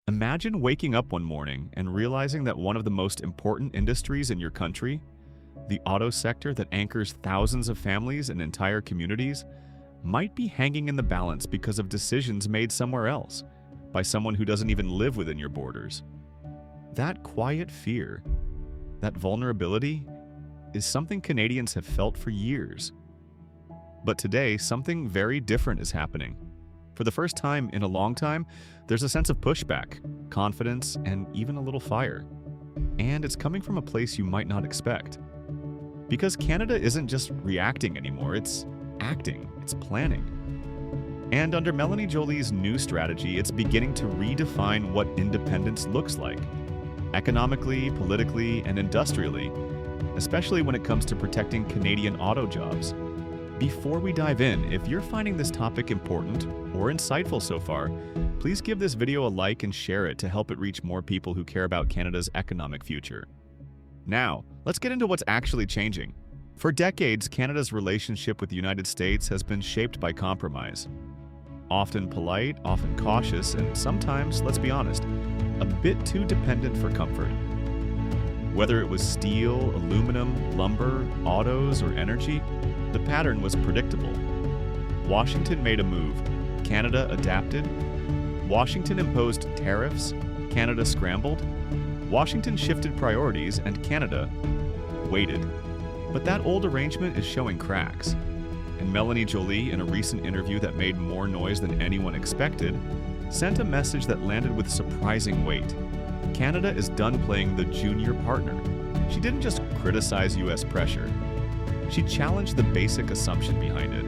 Imagine waking up one morning and realizing that one of the most important industries in your country, the auto sector that anchors thousands of families and entire communities, might be hanging in the balance because of decisions made somewhere else, by someone who doesn't even live within your borders. That quiet fear, that vulnerability, is something Canadians have felt for years. But today, something very different is happening. For the first time in a long time, there's a sense of pushback, confidence, and even a little fire. And it's coming from a place you might not expect. Because Canada isn't just reacting anymore, it's acting, it's planning. And under Melanie Joly's new strategy, it's beginning to redefine what independence looks like, economically, politically, and industrially, especially when it comes to protecting Canadian auto jobs. Before we dive in, if you're finding this topic important or insightful so far, please give this video a like and share it to help it reach more people who care about Canada's economic future. Now, let's get into what's actually changing. For decades, Canada's relationship with the United States has been shaped by compromise. Often polite, often cautious, and sometimes, let's be honest, a bit too dependent for comfort. Whether it was steel, aluminum, lumber, autos, or energy, the pattern was predictable. Washington made a move, Canada adapted. Washington imposed tariffs, Canada scrambled. Washington shifted priorities, and Canada waited. But that old arrangement is showing cracks. And Melanie Joly, in a recent interview that made more noise than anyone expected, sent a message that landed with surprising weight. Canada is done playing the junior partner. She didn't just criticize U.S. pressure. She challenged the basic assumption behind it.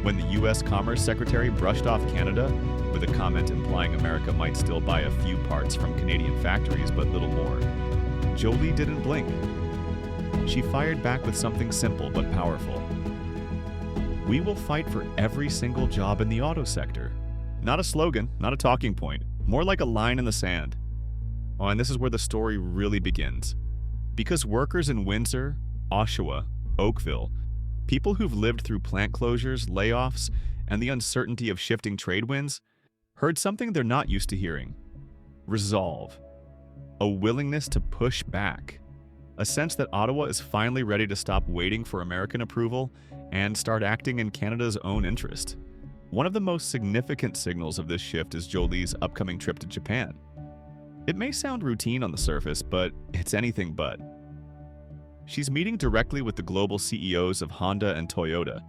When the U.S. Commerce Secretary brushed off Canada with a comment implying America might still buy a few parts from Canadian factories but little more, Joly didn't blink. She fired back with something simple but powerful. We will fight for every single job in the auto sector. Not a slogan, not a talking point, more like a line in the sand. Oh, and this is where the story really begins. Because workers in Windsor, Oshawa, Oakville, people who've lived through plant closures, layoffs, and the uncertainty of shifting trade winds, heard something they're not used to hearing. Resolve. A willingness to push back. A sense that Ottawa is finally ready to stop waiting for American approval and start acting in Canada's own interest. One of the most significant signals of this shift is Joly's upcoming trip to Japan. It may sound routine on the surface, but it's anything but. She's meeting directly with the global CEOs of Honda and Toyota,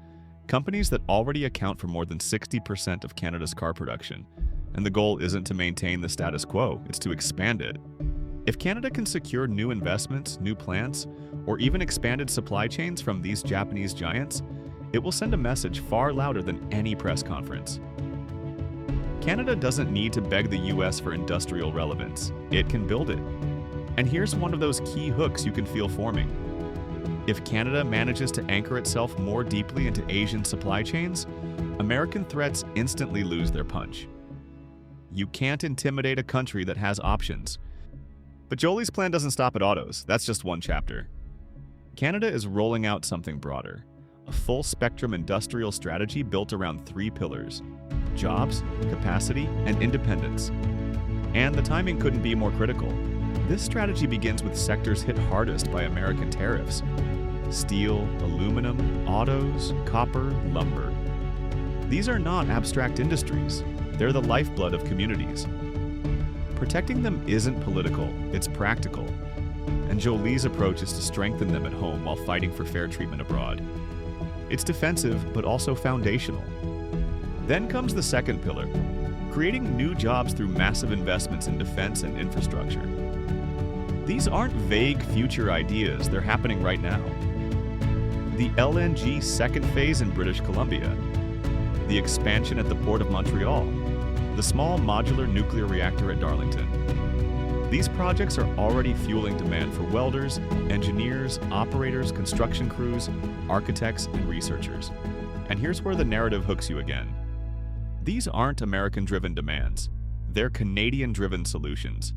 companies that already account for more than 60% of Canada's car production. And the goal isn't to maintain the status quo, it's to expand it. If Canada can secure new investments, new plants, or even expanded supply chains from these Japanese giants, it will send a message far louder than any press conference. Canada doesn't need to beg the US for industrial relevance. It can build it. And here's one of those key hooks you can feel forming. If Canada manages to anchor itself more deeply into Asian supply chains, American threats instantly lose their punch. You can't intimidate a country that has options. But Joly's plan doesn't stop at autos. That's just one chapter. Canada is rolling out something broader, a full-spectrum industrial strategy built around three pillars: jobs, capacity, and independence. And the timing couldn't be more critical. This strategy begins with sectors hit hardest by American tariffs: steel, aluminum, autos, copper, lumber. These are not abstract industries. They're the lifeblood of communities. Protecting them isn't political, it's practical. And Joly's approach is to strengthen them at home while fighting for fair treatment abroad. It's defensive, but also foundational. Then comes the second pillar, creating new jobs through massive investments in defense and infrastructure. These aren't vague future ideas, they're happening right now. The LNG second phase in British Columbia, the expansion at the Port of Montreal, the small modular nuclear reactor at Darlington. These projects are already fueling demand for welders, engineers, operators, construction crews, architects, and researchers. And here's where the narrative hooks you again. These aren't American-driven demands. They're Canadian-driven solutions.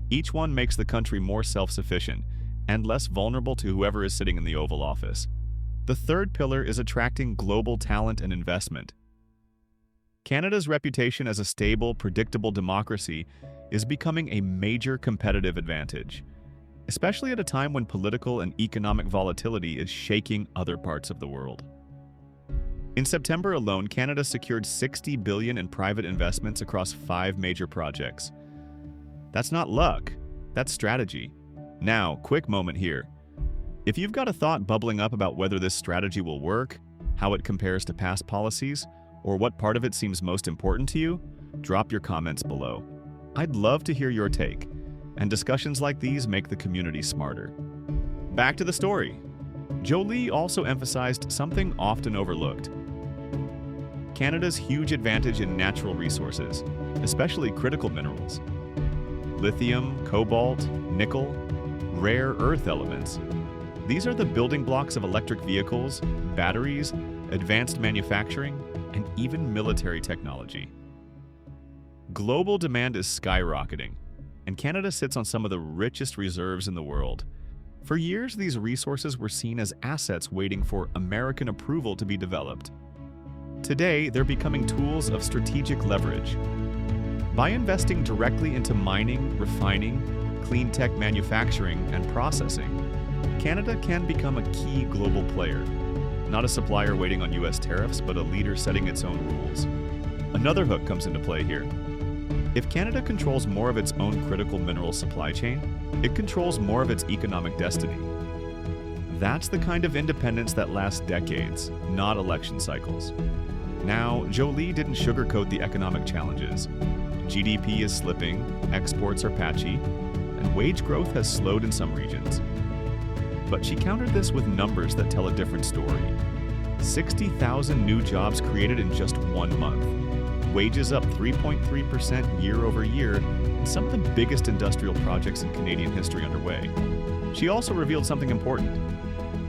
Each one makes the country more self-sufficient and less vulnerable to whoever is sitting in the Oval Office. The third pillar is attracting global talent and investment. Canada's reputation as a stable, predictable democracy is becoming a major competitive advantage, especially at a time when political and economic volatility is shaking other parts of the world. In September alone, Canada secured $60 billion in private investments across 5 major projects. That's not luck, that's strategy. Now, quick moment here. If you've got a thought bubbling up about whether this strategy will work, how it compares to past policies, or what part of it seems most important to you, drop your comments below. I'd love to hear your take, and discussions like these make the community smarter. Back to the story. Joly also emphasized something often overlooked: Canada's huge advantage in natural resources, especially critical minerals. Lithium, cobalt, nickel, rare earth elements. These are the building blocks of electric vehicles, batteries, advanced manufacturing, and even military technology. Global demand is skyrocketing, and Canada sits on some of the richest reserves in the world. For years, these resources were seen as assets waiting for American approval to be developed. Today, they're becoming tools of strategic leverage. By investing directly into mining, refining, clean tech manufacturing, and processing, Canada can become a key global player, not a supplier waiting on U.S. tariffs, but a leader setting its own rules. Another hook comes into play here. If Canada controls more of its own critical mineral supply chain, it controls more of its economic destiny. That's the kind of independence that lasts decades, not election cycles. Now, Joly didn't sugarcoat the economic challenges. GDP is slipping, exports are patchy, and wage growth has slowed in some regions. But she countered this with numbers that tell a different story. 60,000 new jobs created in just 1 month. Wages up 3.3% year over year, and some of the biggest industrial projects in Canadian history underway. She also revealed something important.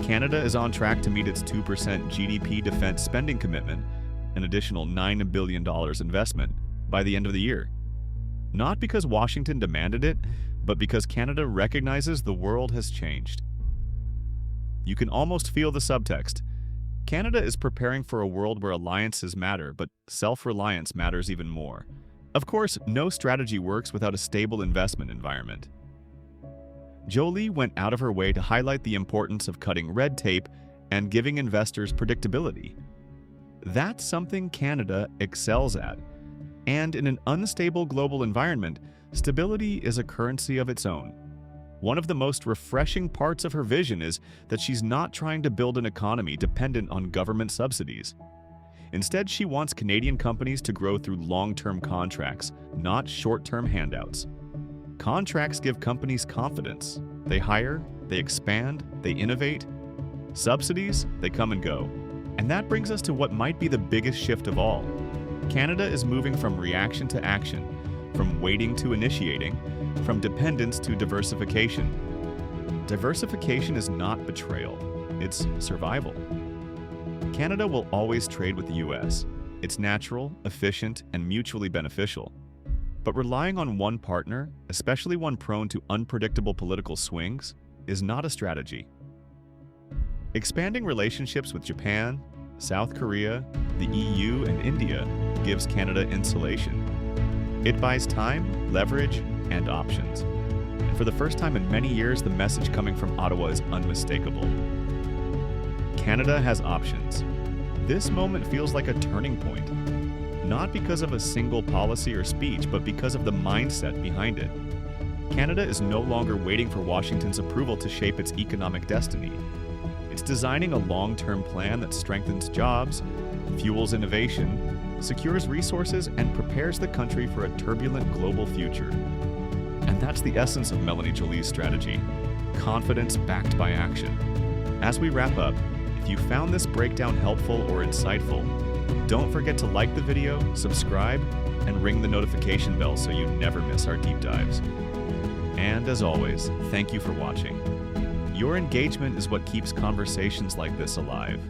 Canada is on track to meet its 2% GDP defense spending commitment, an additional $9 billion investment, by the end of the year. Not because Washington demanded it, but because Canada recognizes the world has changed. You can almost feel the subtext. Canada is preparing for a world where alliances matter, but self-reliance matters even more. Of course, no strategy works without a stable investment environment. Joly went out of her way to highlight the importance of cutting red tape and giving investors predictability. That's something Canada excels at. And in an unstable global environment, stability is a currency of its own. One of the most refreshing parts of her vision is that she's not trying to build an economy dependent on government subsidies. Instead, she wants Canadian companies to grow through long-term contracts, not short-term handouts. Contracts give companies confidence. They hire, they expand, they innovate. Subsidies, they come and go. And that brings us to what might be the biggest shift of all. Canada is moving from reaction to action, from waiting to initiating, from dependence to diversification. Diversification is not betrayal, it's survival. Canada will always trade with the U.S. It's natural, efficient, and mutually beneficial. But relying on one partner, especially one prone to unpredictable political swings, is not a strategy. Expanding relationships with Japan, South Korea, the EU, and India gives Canada insulation. It buys time, leverage, and options. And for the first time in many years, the message coming from Ottawa is unmistakable. Canada has options. This moment feels like a turning point, not because of a single policy or speech, but because of the mindset behind it. Canada is no longer waiting for Washington's approval to shape its economic destiny. It's designing a long-term plan that strengthens jobs, fuels innovation, secures resources, and prepares the country for a turbulent global future. And that's the essence of Melanie Joly's strategy: confidence backed by action. As we wrap up, if you found this breakdown helpful or insightful, don't forget to like the video, subscribe, and ring the notification bell so you never miss our deep dives. And as always, thank you for watching. Your engagement is what keeps conversations like this alive.